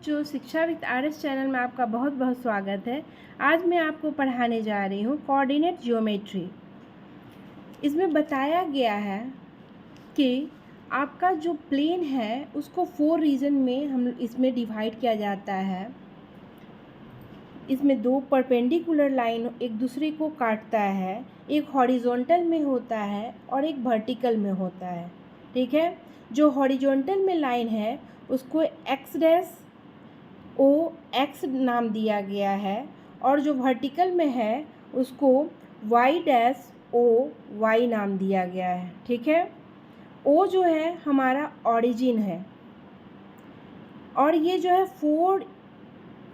जो शिक्षा with RS channel में आपका बहुत बहुत स्वागत है। आज मैं आपको पढ़ाने जा रही हूँ कोऑर्डिनेट ज्योमेट्री। इसमें बताया गया है कि आपका जो प्लेन है उसको 4 रीजन में हम इसमें डिवाइड किया जाता है। इसमें 2 परपेंडिकुलर लाइन एक दूसरे को काटता है, एक हॉरिजॉन्टल में होता है और एक वर्टिकल में होता है। ठीक है, जो हॉरिजॉन्टल में लाइन है उसको एक्स डैश ओ एक्स नाम दिया गया है और जो वर्टिकल में है उसको वाई डैश ओ वाई नाम दिया गया है। ठीक है, ओ जो है हमारा ऑरिजिन है और ये जो है 4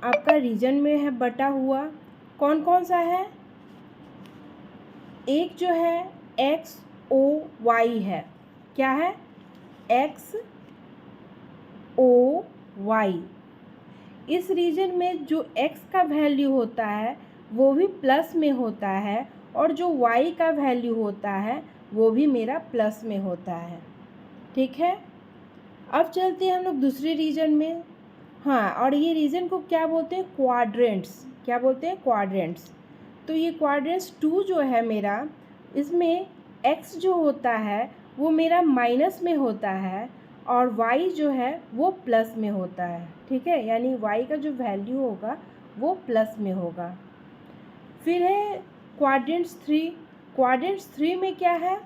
आपका रीजन में है बटा हुआ। कौन कौन सा है? एक जो है एक्स ओ वाई है। क्या है? X O Y. इस रीजन में जो x का वैल्यू होता है वो भी प्लस में होता है और जो y का वैल्यू होता है वो भी मेरा प्लस में होता है। ठीक है, अब चलते हैं हम लोग दूसरे रीजन में। हाँ, और ये रीजन को क्या बोलते हैं? क्वाड्रेंट्स। क्या बोलते हैं? क्वाड्रेंट्स। तो ये क्वाड्रेंट्स 2 जो है मेरा, इसमें x जो होता है वो मेरा माइनस में होता है और y जो है वो प्लस में होता है। ठीक है, यानी y का जो वैल्यू होगा वो प्लस में होगा। फिर है क्वाड्रेंट्स 3। क्वाड्रेंट्स 3 में क्या है?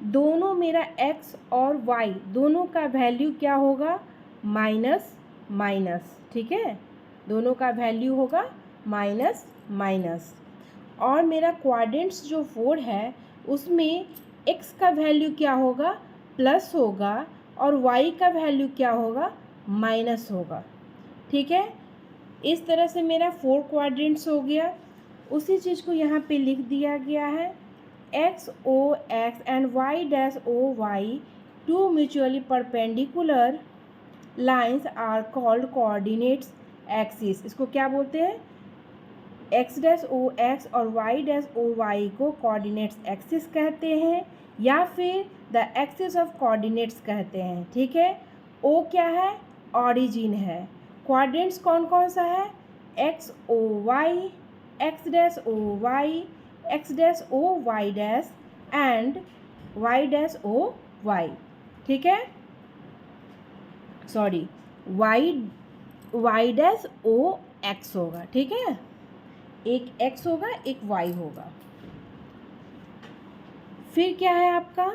दोनों मेरा x और y दोनों का वैल्यू क्या होगा? Minus minus. ठीक है, दोनों का वैल्यू होगा माइनस माइनस। और मेरा क्वाड्रेंट्स जो 4 है उसमें x का वैल्यू क्या होगा? प्लस होगा और y का वैल्यू क्या होगा? माइनस होगा। ठीक है, इस तरह से मेरा 4 क्वाड्रेंट्स हो गया। उसी चीज़ को यहाँ पे लिख दिया गया है, X O X and Y dash O Y, 2 mutually perpendicular lines are called coordinates axis. इसको क्या बोलते हैं? एक्स डैश ओ एक्स और वाई डैश ओ वाई को कोऑर्डिनेट्स एक्सिस कहते हैं या फिर द एक्सिस ऑफ कोऑर्डिनेट्स कहते हैं। ठीक है, ओ क्या है? ऑरिजिन है। क्वाड्रेंट्स कौन कौन सा है? X O Y, X dash O Y, X dash O Y dash and Y dash O Y. ठीक है, sorry, Y dash O X होगा। ठीक है, एक x होगा एक y होगा। फिर क्या है आपका?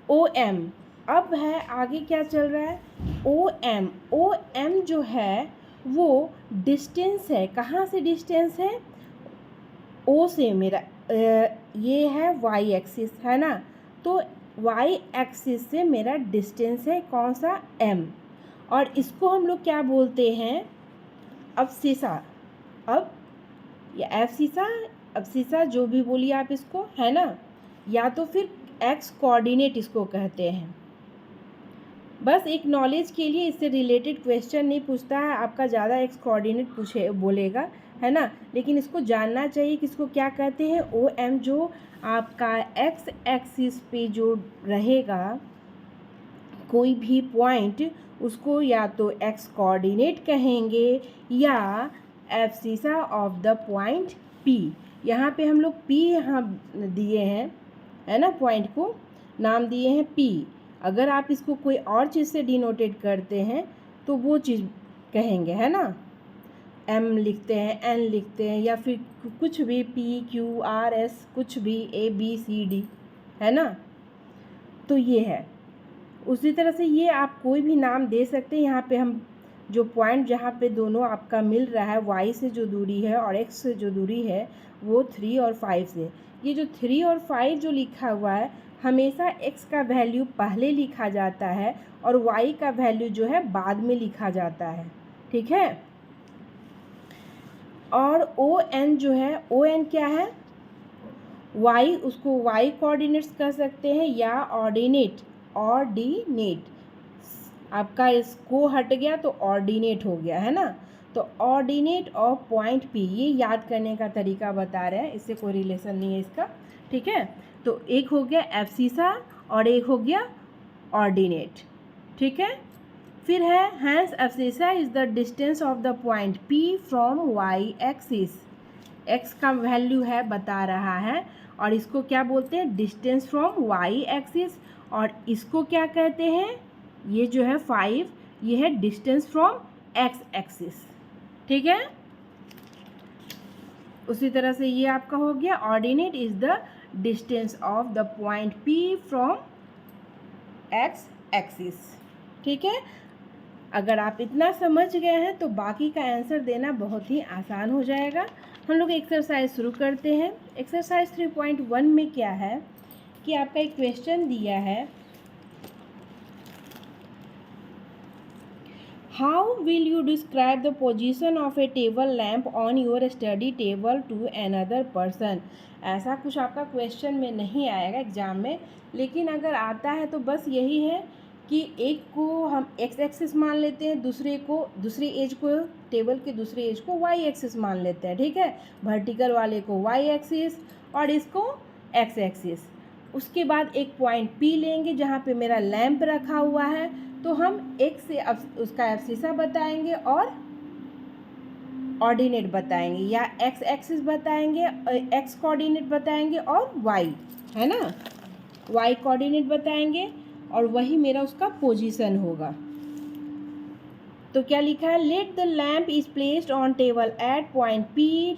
O M. अब है आगे क्या चल रहा है? O M. ओ एम जो है वो डिस्टेंस है। कहाँ से डिस्टेंस है? ओ से मेरा ये है y एक्सिस है ना, तो y एक्सिस से मेरा डिस्टेंस है कौन सा? m। और इसको हम लोग क्या बोलते हैं? अब्सिसा। अब या एब्सिसा, अब्सिसा, जो भी बोलिए आप इसको, है ना, या तो फिर एक्स कोऑर्डिनेट इसको कहते हैं। बस एक नॉलेज के लिए, इससे रिलेटेड क्वेश्चन नहीं पूछता है आपका, ज़्यादा एक्स कोऑर्डिनेट पूछे बोलेगा, है ना, लेकिन इसको जानना चाहिए कि इसको क्या कहते हैं। ओ एम जो आपका एक्स एक्सिस पे जो रहेगा कोई भी पॉइंट, उसको या तो एक्स कोऑर्डिनेट कहेंगे या abscissa of the point P. यहाँ पे हम लोग पी यहाँ दिए हैं, है ना, पॉइंट को नाम दिए हैं पी। अगर आप इसको कोई और चीज़ से डिनोटेट करते हैं तो वो चीज़ कहेंगे, है ना, एम लिखते हैं, एन लिखते हैं, या फिर कुछ भी पी क्यू आर एस, कुछ भी ए बी सी डी, है ना। तो ये है। उसी तरह से ये आप कोई भी नाम दे सकते हैं। यहाँ पे हम जो पॉइंट जहाँ पे दोनों आपका मिल रहा है, y से जो दूरी है और x से जो दूरी है वो 3 और 5 से, ये जो 3 और 5 जो लिखा हुआ है हमेशा x का वैल्यू पहले लिखा जाता है और y का वैल्यू जो है बाद में लिखा जाता है। ठीक है, और ओ एन जो है, ओ एन क्या है? y, उसको y कोऑर्डिनेट्स कह सकते हैं या ऑर्डिनेट। ऑर्डिनेट, आपका इसको हट गया तो ऑर्डिनेट हो गया, है ना। तो ऑर्डिनेट ऑफ पॉइंट पी, ये याद करने का तरीका बता रहे हैं, इससे कोई रिलेशन नहीं है इसका। ठीक है, तो एक हो गया एब्सिसा और एक हो गया ऑर्डिनेट। ठीक है, फिर है hence abscissa is the distance of the point P from Y axis. X का वैल्यू है बता रहा है और इसको क्या बोलते हैं, डिस्टेंस फ्रॉम वाई एक्सिस, और इसको क्या कहते हैं, ये जो है 5, ये है डिस्टेंस फ्रॉम एक्स एक्सिस। ठीक है, उसी तरह से ये आपका हो गया ordinate is the distance of the point P from x axis. ठीक है, अगर आप इतना समझ गए हैं तो बाकी का आंसर देना बहुत ही आसान हो जाएगा। हम लोग एक्सरसाइज शुरू करते हैं। एक्सरसाइज 3.1 में क्या है कि आपका एक क्वेश्चन दिया है, how will you describe the position of a table lamp on your study table to another person. ऐसा कुछ आपका क्वेश्चन में नहीं आएगा एग्जाम में, लेकिन अगर आता है तो बस यही है कि एक को हम एक्स एक्सिस मान लेते हैं, दूसरे एज को, टेबल के दूसरे एज को वाई एक्सिस मान लेते हैं। ठीक है, वर्टिकल वाले को वाई एक्सिस और इसको एक्स एक्सिस। उसके बाद एक पॉइंट पी लेंगे जहाँ पे मेरा लैंप रखा हुआ है, तो हम एक्स से उसका एब्सिसा बताएंगे और ऑर्डिनेट बताएंगे, या एक्स एक्सिस बताएंगे, एक्स कोऑर्डिनेट बताएंगे और वाई, है ना, वाई कोऑर्डिनेट बताएंगे और वही मेरा उसका पोजीशन होगा। तो क्या लिखा है, let the lamp is placed on table at point P,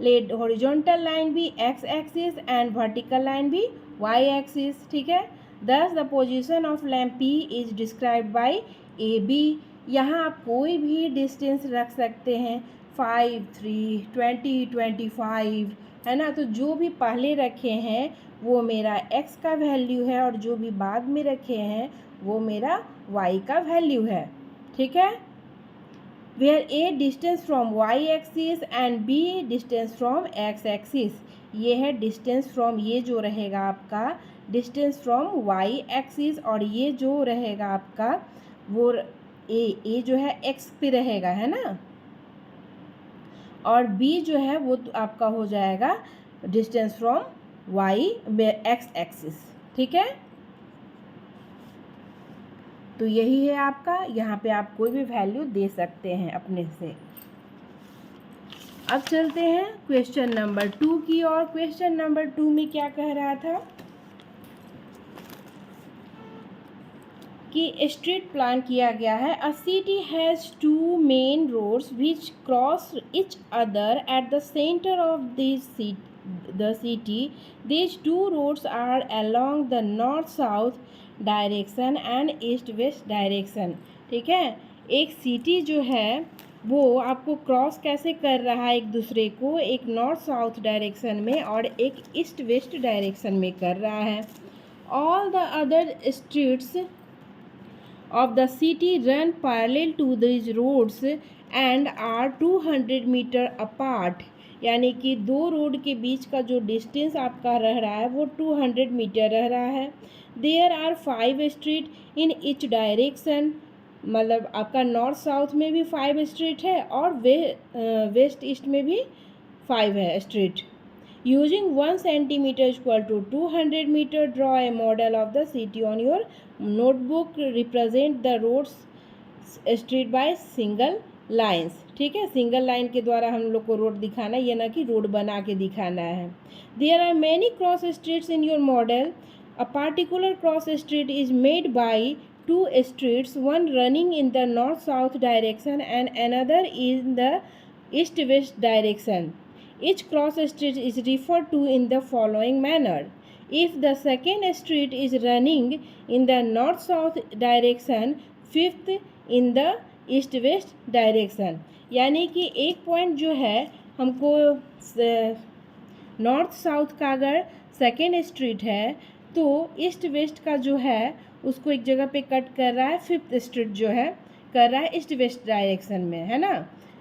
let horizontal line be X axis and vertical line be Y axis. ठीक है, thus the position of lamp P is described by A B. यहाँ आप कोई भी distance रख सकते हैं, 5, 3, 20, 25, है ना। तो जो भी पहले रखे हैं वो मेरा x का वैल्यू है और जो भी बाद में रखे हैं वो मेरा y का वैल्यू है। ठीक है, where a distance from y axis and b distance from x axis. ये है डिस्टेंस फ्रॉम, ये जो रहेगा आपका डिस्टेंस फ्रॉम y एक्सिस, और ये जो रहेगा आपका वो a जो है x पे रहेगा, है ना, और b जो है वो तो आपका हो जाएगा distance from Y X axis. ठीक है, तो यही है आपका, यहाँ पे आप कोई भी वैल्यू दे सकते हैं अपने से। अब चलते हैं क्वेश्चन नंबर 2 की और। क्वेश्चन नंबर 2 में क्या कह रहा था कि स्ट्रीट प्लान किया गया है, a city has 2 main roads which cross each other at the centre of this the city. These 2 roads are along the north-south direction and east-west direction. ठीक है, एक सिटी जो है वो आपको क्रॉस कैसे कर रहा है एक दूसरे को, एक नॉर्थ साउथ डायरेक्शन में और एक ईस्ट वेस्ट डायरेक्शन में कर रहा है। All the other streets of the city run parallel to these roads and are 200 metre apart। यानी कि 2 रोड के बीच का जो डिस्टेंस आपका रह रहा है वो 200 मीटर रह रहा है। There are 5 street in each direction, मतलब आपका नॉर्थ साउथ में भी 5 स्ट्रीट है और वेस्ट ईस्ट में भी 5 है street. Using 1 centimeter equal to 200 meter, draw a model of the city on your notebook. Represent the roads street by single lines। ठीक है, सिंगल लाइन के द्वारा हम लोग को रोड दिखाना है, ये ना कि रोड बना के दिखाना है। There are many cross streets in your model. A particular cross street is made by 2 streets, one running in the north-south direction and another in the east-west direction. Each cross street is referred to in the following manner. If the second street is running in the north-south direction, fifth in the east-west direction। यानी कि एक point जो है हमको north south का अगर second street है तो ईस्ट वेस्ट का जो है उसको एक जगह पे कट कर रहा है, फिफ्थ स्ट्रीट जो है कर रहा है ईस्ट वेस्ट डायरेक्शन में, है ना।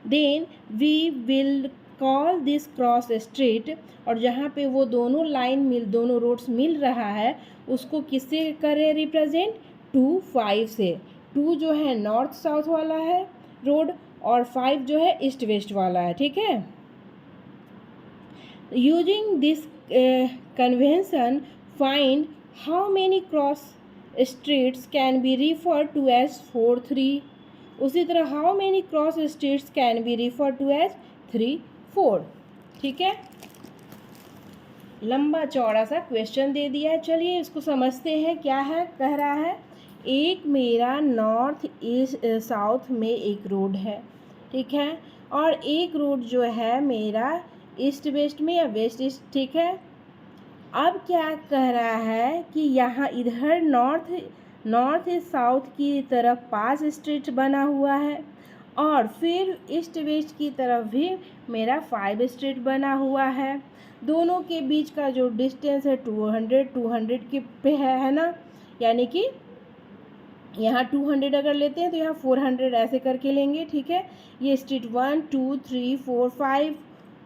Then we will call this cross street, और जहाँ पे वो दोनों रोड्स मिल रहा है उसको किससे करें रिप्रेजेंट, 2, 5 से। 2 जो है नॉर्थ साउथ वाला है रोड और 5 जो है ईस्ट वेस्ट वाला है। ठीक है, using this convention find how many cross streets can be refer to as 4 3। उसी तरह how many cross streets can be refer to as 3 4। ठीक है, लंबा चौड़ा सा क्वेश्चन दे दिया है। चलिए इसको समझते हैं क्या है। कह रहा है एक मेरा नॉर्थ ईस्ट साउथ में एक रोड है, ठीक है, और एक रोड जो है मेरा ईस्ट वेस्ट में या वेस्ट ईस्ट, ठीक है। अब क्या कह रहा है कि यहाँ इधर नॉर्थ साउथ की तरफ 5 स्ट्रीट बना हुआ है और फिर ईस्ट वेस्ट की तरफ भी मेरा 5 स्ट्रीट बना हुआ है। दोनों के बीच का जो डिस्टेंस है 200 के पे है ना, यानी कि यहाँ 200 अगर लेते हैं तो यहाँ 400 ऐसे करके लेंगे, ठीक है। ये स्ट्रीट 1 2 3 4 5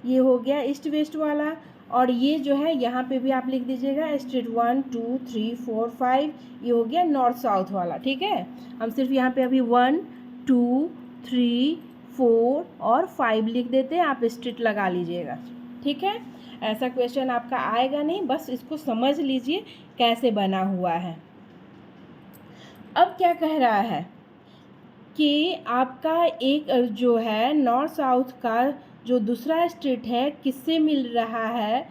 ये हो गया ईस्ट वेस्ट वाला, और ये जो है यहाँ पे भी आप लिख दीजिएगा स्ट्रीट 1 2 3 4 5 ये हो गया नॉर्थ साउथ वाला, ठीक है। हम सिर्फ यहाँ पे अभी 1 2 3 4 और 5 लिख देते हैं, आप स्ट्रीट लगा लीजिएगा, ठीक है। ऐसा क्वेश्चन आपका आएगा नहीं, बस इसको समझ लीजिए कैसे बना हुआ है। अब क्या कह रहा है कि आपका एक जो है नॉर्थ साउथ का जो दूसरा स्ट्रीट है किससे मिल रहा है,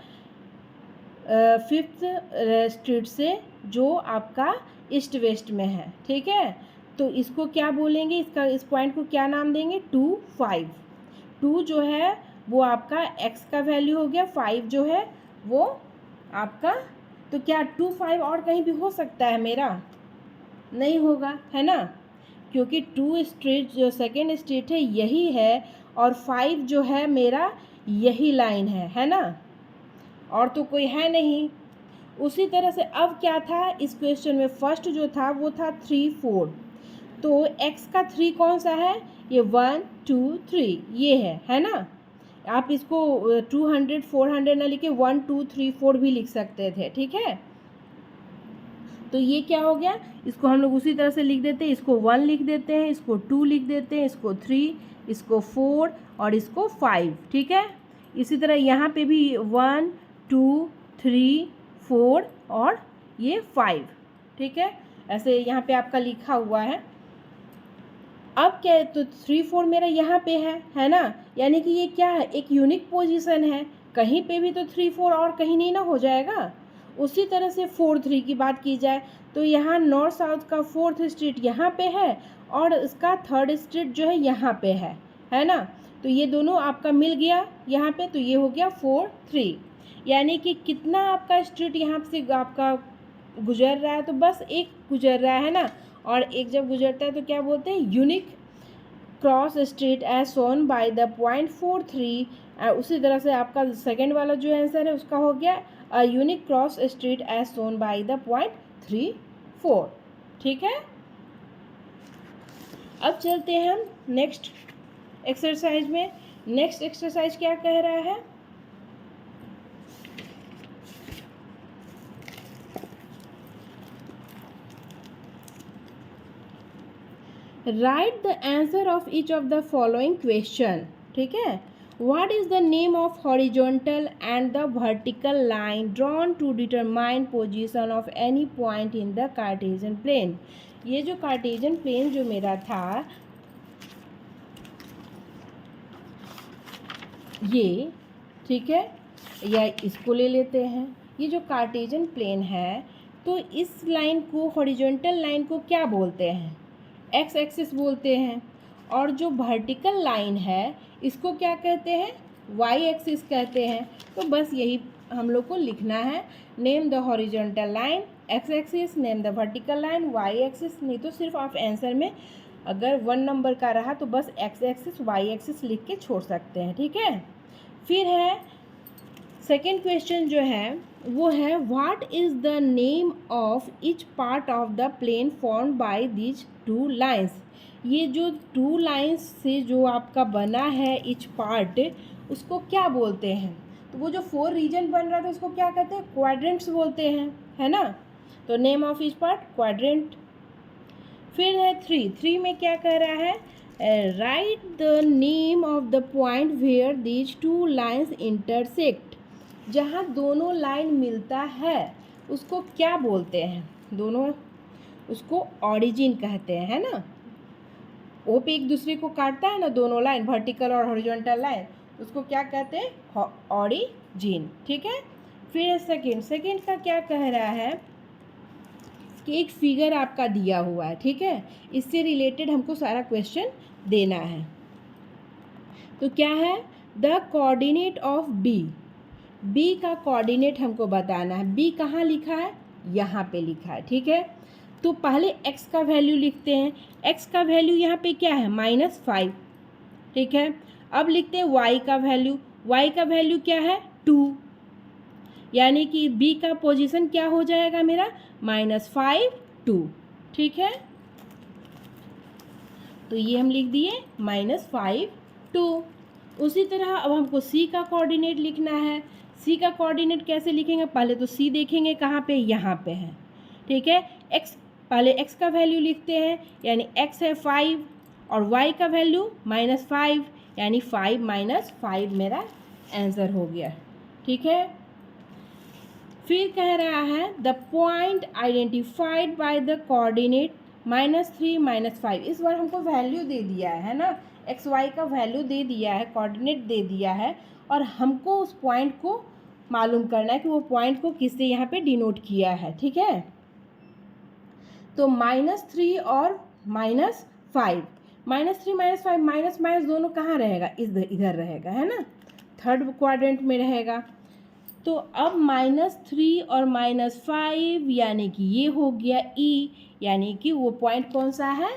5th स्ट्रीट से जो आपका ईस्ट वेस्ट में है, ठीक है। तो इसको क्या बोलेंगे, इसका इस पॉइंट को क्या नाम देंगे, 2 5। 2 जो है वो आपका x का वैल्यू हो गया, 5 जो है वो आपका, तो क्या 2 5 और कहीं भी हो सकता है मेरा, नहीं होगा, है ना, क्योंकि 2 स्ट्रीट जो सेकेंड स्ट्रीट है यही है और 5 जो है मेरा यही लाइन है ना, और तो कोई है नहीं। उसी तरह से अब क्या था इस क्वेश्चन में, फर्स्ट जो था वो था 3 4, तो x का 3 कौन सा है, ये 1 2 3 ये है ना। आप इसको 200 400 ना लिखे 1 2 3 4 भी लिख सकते थे, ठीक है। तो ये क्या हो गया, इसको हम लोग उसी तरह से लिख देते हैं, इसको 1 लिख देते हैं, इसको 2 लिख देते हैं, इसको 3, इसको 4 और इसको 5, ठीक है। इसी तरह यहाँ पे भी 1 2 3 4 और ये 5, ठीक है, ऐसे यहाँ पे आपका लिखा हुआ है। अब क्या है, तो 3 4 मेरा यहाँ पे है ना, यानी कि ये क्या है, एक यूनिक पोजीशन है, कहीं पे भी तो 3 4 और कहीं नहीं ना हो जाएगा। उसी तरह से 4 3 की बात की जाए तो यहाँ नॉर्थ साउथ का 4th स्ट्रीट यहाँ पे है और इसका 3rd स्ट्रीट जो है यहाँ पे है ना। तो ये दोनों आपका मिल गया यहाँ पे, तो ये हो गया 4 3, यानी कि कितना आपका स्ट्रीट यहाँ से आपका गुजर रहा है, तो बस एक गुजर रहा है ना, और एक जब गुजरता है तो क्या बोलते हैं, unique cross street as shown by the point 4 3। उसी तरह से आपका सेकेंड वाला जो आंसर है उसका हो गया a unique cross street as shown by the point 3 4, ठीक है। अब चलते हैं हम नेक्स्ट एक्सरसाइज में। नेक्स्ट एक्सरसाइज क्या कह रहा है, write the answer of each of the following question, ठीक है। What is the name of horizontal and the vertical line drawn to determine position of any point in the Cartesian plane? ये जो Cartesian plane जो मेरा था ये, ठीक है, या इसको ले लेते हैं, ये जो Cartesian plane है तो इस लाइन को, हॉरिजॉन्टल लाइन को क्या बोलते हैं, एक्स एक्सिस बोलते हैं, और जो वर्टिकल लाइन है इसको क्या कहते हैं, वाई एक्सिस कहते हैं। तो बस यही हम लोग को लिखना है, name the horizontal line X axis, name the vertical line Y axis. नहीं तो सिर्फ आप आंसर में अगर 1 नंबर का रहा तो बस एक्स एक्सिस वाई एक्सिस लिख के छोड़ सकते हैं, ठीक है। फिर है सेकेंड क्वेश्चन जो है वो है what is the name of each part of the plane formed by these 2 lines. ये जो 2 लाइन्स से जो आपका बना है ईच पार्ट, उसको क्या बोलते हैं, तो वो जो 4 रीजन बन रहा था उसको क्या कहते हैं, क्वाड्रेंट्स बोलते हैं, है ना। तो name of each part quadrant. फिर है 3 में क्या कह रहा है, write the name of the point where these 2 lines intersect. जहाँ दोनों लाइन मिलता है उसको क्या बोलते हैं, दोनों उसको ऑरिजिन कहते हैं, है ना। ओ पे एक दूसरे को काटता है ना दोनों लाइन, वर्टिकल और हॉरिजॉन्टल लाइन, उसको क्या कहते हैं, ऑरिजिन। ठीक है। फिर सेकंड का क्या कह रहा है कि एक फिगर आपका दिया हुआ है, ठीक है, इससे रिलेटेड हमको सारा क्वेश्चन देना है। तो क्या है, the coordinate of B, B का कोऑर्डिनेट हमको बताना है। बी कहाँ लिखा है, यहाँ पे लिखा है, ठीक है। तो पहले x का वैल्यू लिखते हैं। x का वैल्यू यहाँ पे क्या है, -5, ठीक है। अब लिखते हैं y का वैल्यू, y का वैल्यू क्या है, 2, यानी कि b का पोजीशन क्या हो जाएगा मेरा, -5 2, ठीक है। तो ये हम लिख दिए -5 2। उसी तरह अब हमको c का कोऑर्डिनेट लिखना है। c का कोऑर्डिनेट कैसे लिखेंगे, पहले तो c देखेंगे कहाँ पे, यहाँ पे है, ठीक है। x, पहले x का वैल्यू लिखते हैं, यानी x है 5 और y का वैल्यू -5, यानी 5 - 5 मेरा आंसर हो गया, ठीक है। फिर कह रहा है the point identified by the coordinate -3 - 5। इस बार हमको वैल्यू दे दिया है ना, एक्स वाई का वैल्यू दे दिया है, कोऑर्डिनेट दे दिया है, और हमको उस पॉइंट को मालूम करना है कि वो पॉइंट को किससे यहाँ पे डिनोट किया है, ठीक है। तो -3 और -5, -3 -5, माइनस माइनस दोनों कहाँ रहेगा, इधर रहेगा, है ना, थर्ड क्वाड्रेंट में रहेगा। तो अब -3 और -5 यानी कि ये हो गया E, यानी कि वो पॉइंट कौन सा है,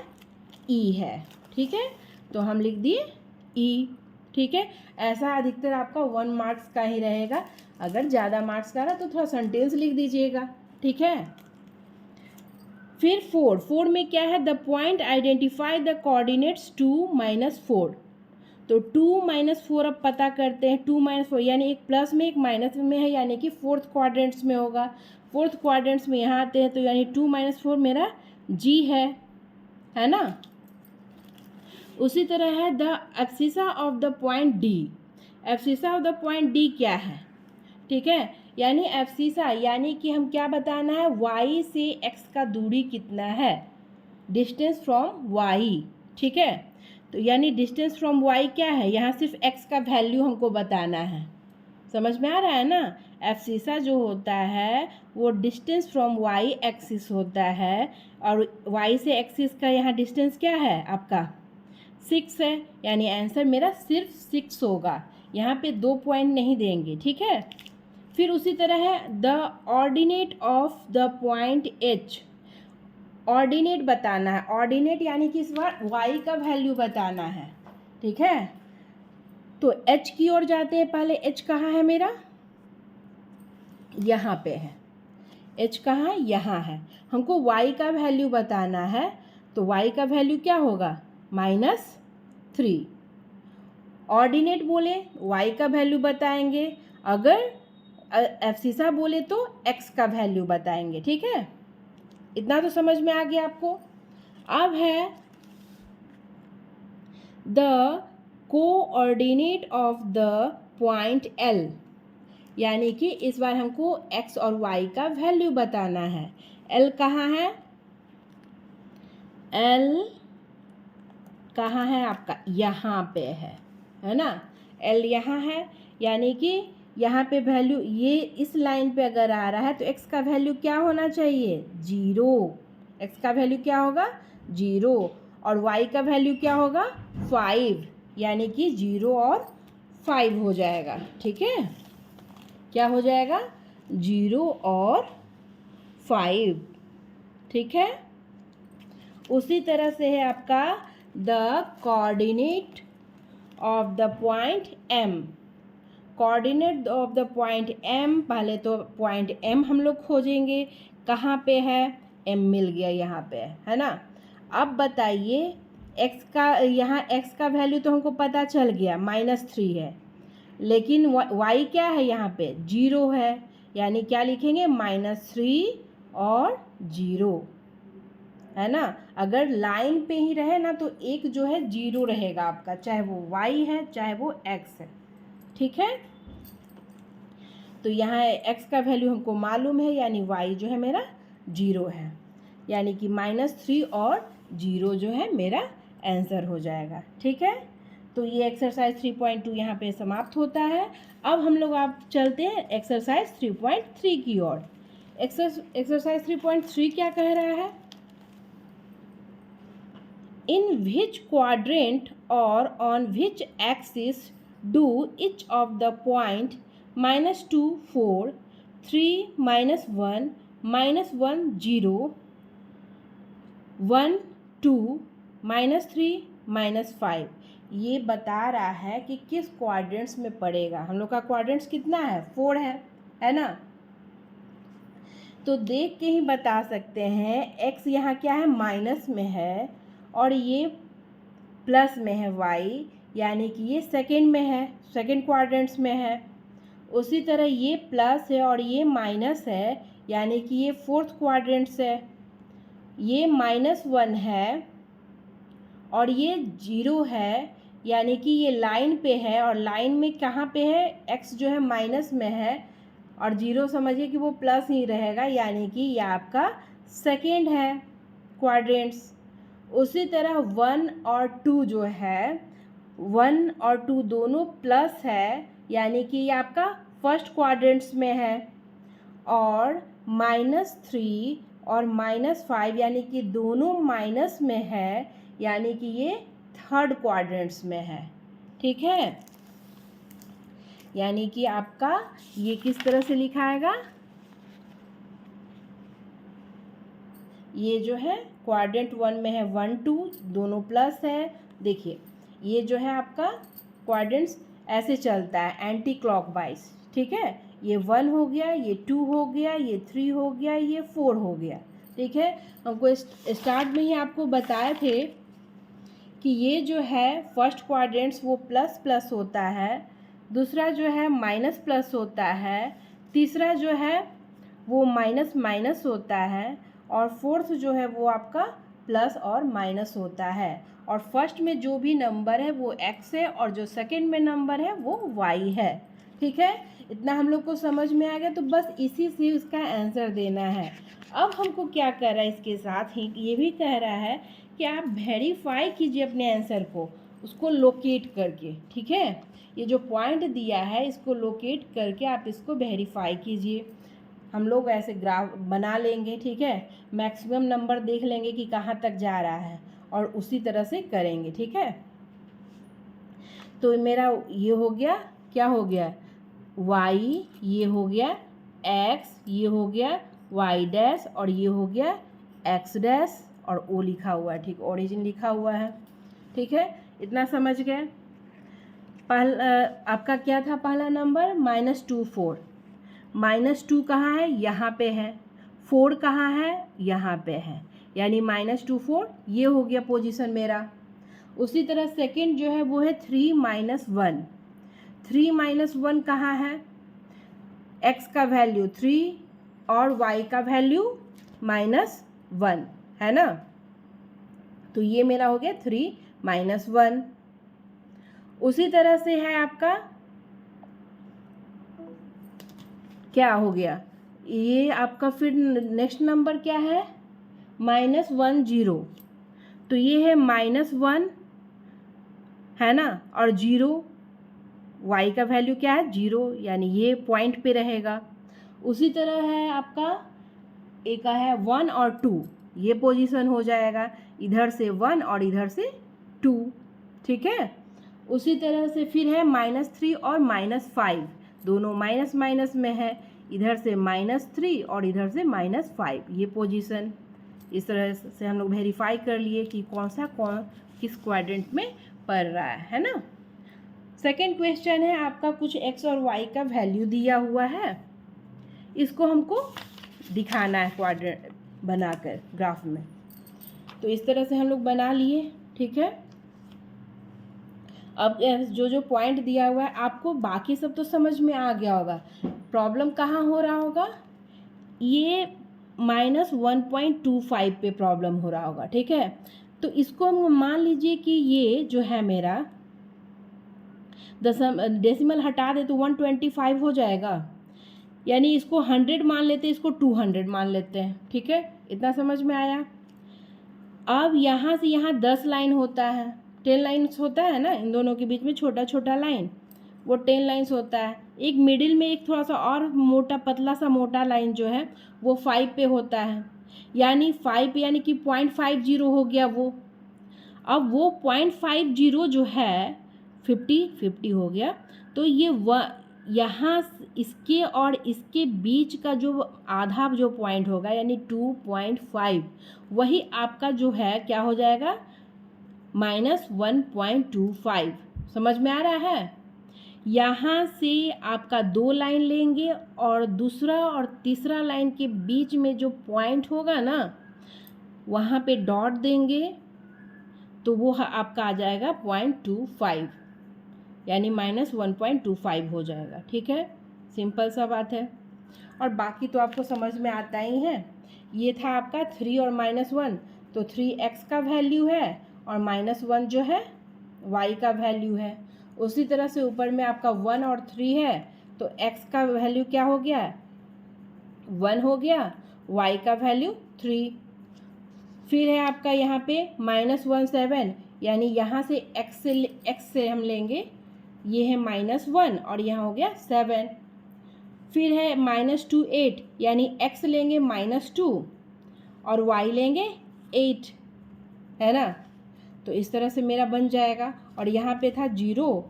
E है, ठीक है। तो हम लिख दिए E, ठीक है। ऐसा अधिकतर आपका 1 मार्क्स का ही रहेगा, अगर ज़्यादा मार्क्स का रहा तो थोड़ा सेंटेंस लिख दीजिएगा, ठीक है। फिर 4 में क्या है, the point identify the coordinates 2 - 4। तो 2 - 4 अब पता करते हैं। 2 - 4 यानी एक प्लस में एक माइनस में है, यानी कि फोर्थ क्वाड्रेंट्स में होगा। फोर्थ क्वाड्रेंट्स में यहाँ आते हैं, तो यानी 2 - 4 मेरा जी है ना। उसी तरह है the abscissa of the point D. Abscissa of the point D क्या है, ठीक है, यानी एब्सिसा यानी कि हम क्या बताना है, वाई से एक्स का दूरी कितना है, डिस्टेंस फ्रॉम वाई, ठीक है। तो यानी डिस्टेंस फ्रॉम वाई क्या है, यहाँ सिर्फ एक्स का वैल्यू हमको बताना है, समझ में आ रहा है ना। एब्सिसा जो होता है वो डिस्टेंस फ्रॉम वाई एक्सिस होता है, और वाई से एक्सिस का यहाँ डिस्टेंस क्या है आपका 6 है, यानी आंसर मेरा सिर्फ 6 होगा, यहाँ पे 2 पॉइंट नहीं देंगे, ठीक है। फिर उसी तरह है the ordinate of the point H. Ordinate बताना है, ऑर्डिनेट यानी कि इस बार वाई का वैल्यू बताना है, ठीक है। तो एच की ओर जाते हैं, पहले एच कहाँ है मेरा, यहाँ पे है, एच कहाँ है, यहाँ है। हमको वाई का वैल्यू बताना है, तो वाई का वैल्यू क्या होगा, -3। ऑर्डिनेट बोले वाई का वैल्यू बताएंगे, अगर एब्सिसा बोले तो एक्स का वैल्यू बताएंगे, ठीक है। इतना तो समझ में आ गया आपको। अब है the coordinate of the point L, यानी कि इस बार हमको एक्स और वाई का वैल्यू बताना है। एल कहाँ है, एल कहाँ है आपका, यहाँ पे है ना। एल यहाँ है, यानी कि यहाँ पे वैल्यू ये इस लाइन पे अगर आ रहा है तो एक्स का वैल्यू क्या होना चाहिए, 0। एक्स का वैल्यू क्या होगा, 0, और वाई का वैल्यू क्या होगा, 5, यानी कि 0 और 5 हो जाएगा, ठीक है। क्या हो जाएगा, 0 और 5, ठीक है। उसी तरह से है आपका the coordinate of the point M. Coordinate of the point M, पहले तो पॉइंट एम हम लोग खोजेंगे, कहाँ पे है, एम मिल गया यहाँ पे, है ना। अब बताइए एक्स का, यहाँ एक्स का वैल्यू तो हमको पता चल गया -3 है, लेकिन वाई क्या है, यहाँ पे 0 है, यानी क्या लिखेंगे, -3 और 0, है ना। अगर लाइन पे ही रहे ना तो एक जो है 0 रहेगा आपका, चाहे वो y है चाहे वो x है, ठीक है। तो यहाँ x का वैल्यू हमको मालूम है, यानी y जो है मेरा 0 है। यानी कि -3 और 0 जो है मेरा आंसर हो जाएगा। ठीक है, तो ये एक्सरसाइज 3.2 यहाँ पे समाप्त होता है। अब हम लोग आप चलते हैं एक्सरसाइज 3.3 की ओर। एक्सरसाइज 3.3 क्या कह रहा है? इन विच क्वाड्रेंट और on which axis do each of the point -2 4 3 -1 -1 0 1 2 -3 -5, ये बता रहा है कि किस क्वाड्रेंट्स में पड़ेगा। हम लोग का क्वाड्रेंट्स कितना है? 4 है ना। तो देख के ही बता सकते हैं। x यहाँ क्या है? माइनस में है और ये प्लस में है y, यानी कि ये सेकंड में है, सेकंड क्वाड्रेंट्स में है। उसी तरह ये प्लस है और ये माइनस है, यानी कि ये फोर्थ क्वाड्रेंट्स है। ये -1 है और ये 0 है, यानी कि ये लाइन पे है और लाइन में कहाँ पे है? x जो है माइनस में है और 0 समझिए कि वो प्लस ही रहेगा, यानी कि ये आपका सेकेंड है क्वाड्रेंट्स। उसी तरह 1 और 2 जो है, 1 और 2 दोनों प्लस है, यानी कि ये आपका फर्स्ट क्वाड्रेंट्स में है। और -3 और -5 यानी कि दोनों माइनस में है, यानी कि ये थर्ड क्वाड्रेंट्स में है। ठीक है, यानी कि आपका ये किस तरह से लिखाएगा? ये जो है क्वाड्रेंट 1 में है 1 2 दोनों प्लस है। देखिए ये जो है आपका क्वाड्रेंट्स ऐसे चलता है एंटी क्लॉकवाइज। ठीक है, ये 1 हो गया, ये 2 हो गया, ये 3 हो गया, ये 4 हो गया। ठीक है, हमको स्टार्ट में ही आपको बताए थे कि ये जो है फर्स्ट क्वाड्रेंट्स वो प्लस प्लस होता है, दूसरा जो है माइनस प्लस होता है, तीसरा जो है वो माइनस माइनस होता है और फोर्थ जो है वो आपका प्लस और माइनस होता है। और फर्स्ट में जो भी नंबर है वो x है और जो सेकंड में नंबर है वो y है। ठीक है, इतना हम लोग को समझ में आ गया। तो बस इसी से उसका आंसर देना है। अब हमको क्या कर रहा है, इसके साथ ही ये भी कह रहा है कि आप वेरीफाई कीजिए अपने आंसर को, उसको लोकेट करके। ठीक है, ये जो पॉइंट दिया है इसको लोकेट करके आप इसको वेरीफाई कीजिए। हम लोग ऐसे ग्राफ बना लेंगे। ठीक है, मैक्सिमम नंबर देख लेंगे कि कहाँ तक जा रहा है और उसी तरह से करेंगे। ठीक है, तो मेरा ये हो गया, क्या हो गया? y, ये हो गया x, ये हो गया y डैश और ये हो गया x डैश और o लिखा हुआ है। ठीक, ओरिजिन लिखा हुआ है। ठीक है, इतना समझ गए। आपका क्या था पहला नंबर? -2 4। -2 कहाँ है? यहाँ पे है। 4 कहाँ है? यहाँ पे है, यानी -2 4 ये हो गया पोजीशन मेरा। उसी तरह सेकंड जो है वो है 3 -1। 3 -1 कहाँ है? x का वैल्यू 3 और y का वैल्यू -1 है ना। तो ये मेरा हो गया 3 -1। उसी तरह से है आपका क्या हो गया? ये आपका फिर नेक्स्ट नंबर क्या है? -1 0। तो ये है -1 है ना, और 0, y का वैल्यू क्या है? 0, यानी ये पॉइंट पे रहेगा। उसी तरह है आपका एक है 1 और 2, ये पोजीशन हो जाएगा, इधर से 1 और इधर से 2। ठीक है, उसी तरह से फिर है -3 और -5, दोनों माइनस माइनस में है, इधर से -3 और इधर से -5, ये पोजीशन। इस तरह से हम लोग वेरीफाई कर लिए कि कौन किस क्वाड्रेंट में पड़ रहा है ना। सेकंड क्वेश्चन है आपका, कुछ x और y का वैल्यू दिया हुआ है, इसको हमको दिखाना है क्वाड्रेंट बनाकर ग्राफ में। तो इस तरह से हम लोग बना लिए। ठीक है, अब जो जो पॉइंट दिया हुआ है आपको बाकी सब तो समझ में आ गया होगा। प्रॉब्लम कहाँ हो रहा होगा? ये -1.25 पे प्रॉब्लम हो रहा होगा। ठीक है, तो इसको हम मान लीजिए कि ये जो है मेरा डेसिमल हटा दे तो 125 हो जाएगा, यानी इसको 100 मान लेते हैं, इसको 200 मान लेते हैं। ठीक है, इतना समझ में आया। अब यहाँ से यहाँ 10 लाइन होता है, 10 लाइन्स होता है ना, इन दोनों के बीच में छोटा छोटा लाइन, वो 10 लाइन्स होता है। एक मिडिल में एक थोड़ा सा और मोटा, पतला सा मोटा लाइन जो है वो 5 पे होता है, यानी 5 यानी कि 0.50 हो गया वो। अब वो 0.50 जो है 50 हो गया, तो ये यहाँ इसके और इसके बीच का जो आधा जो पॉइंट होगा यानी 2.5, वही आपका जो है क्या हो जाएगा, -1.25। समझ में आ रहा है। यहाँ से आपका 2 लाइन लेंगे और दूसरा और तीसरा लाइन के बीच में जो पॉइंट होगा ना, वहाँ पे डॉट देंगे, तो वो आपका आ जाएगा 0.25, यानी -1.25 हो जाएगा। ठीक है, सिंपल सा बात है। और बाकी तो आपको समझ में आता ही है। ये था आपका 3 और -1, तो 3x का वैल्यू है और -1 जो है y का वैल्यू है। उसी तरह से ऊपर में आपका 1 और 3 है, तो x का वैल्यू क्या हो गया, 1 हो गया, y का वैल्यू 3। फिर है आपका यहाँ पे -17, यानी यहाँ से x से हम लेंगे, ये है -1 और यहाँ हो गया 7। फिर है -28, यानी x लेंगे -2 और y लेंगे 8, है ना। तो इस तरह से मेरा बन जाएगा। और यहाँ पे था 0,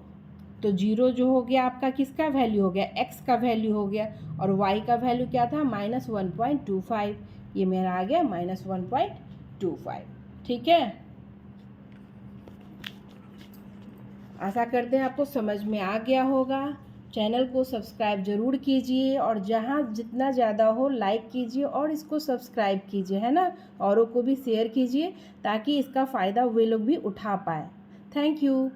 तो 0 जो हो गया आपका किसका वैल्यू हो गया, x का वैल्यू हो गया, और y का वैल्यू क्या था, -1.25। ये मेरा आ गया -1.25। ठीक है, आशा करते हैं आपको समझ में आ गया होगा। चैनल को सब्सक्राइब ज़रूर कीजिए और जहाँ जितना ज़्यादा हो लाइक कीजिए और इसको सब्सक्राइब कीजिए, है ना। औरों को भी शेयर कीजिए ताकि इसका फ़ायदा वे लोग भी उठा पाए। Thank you.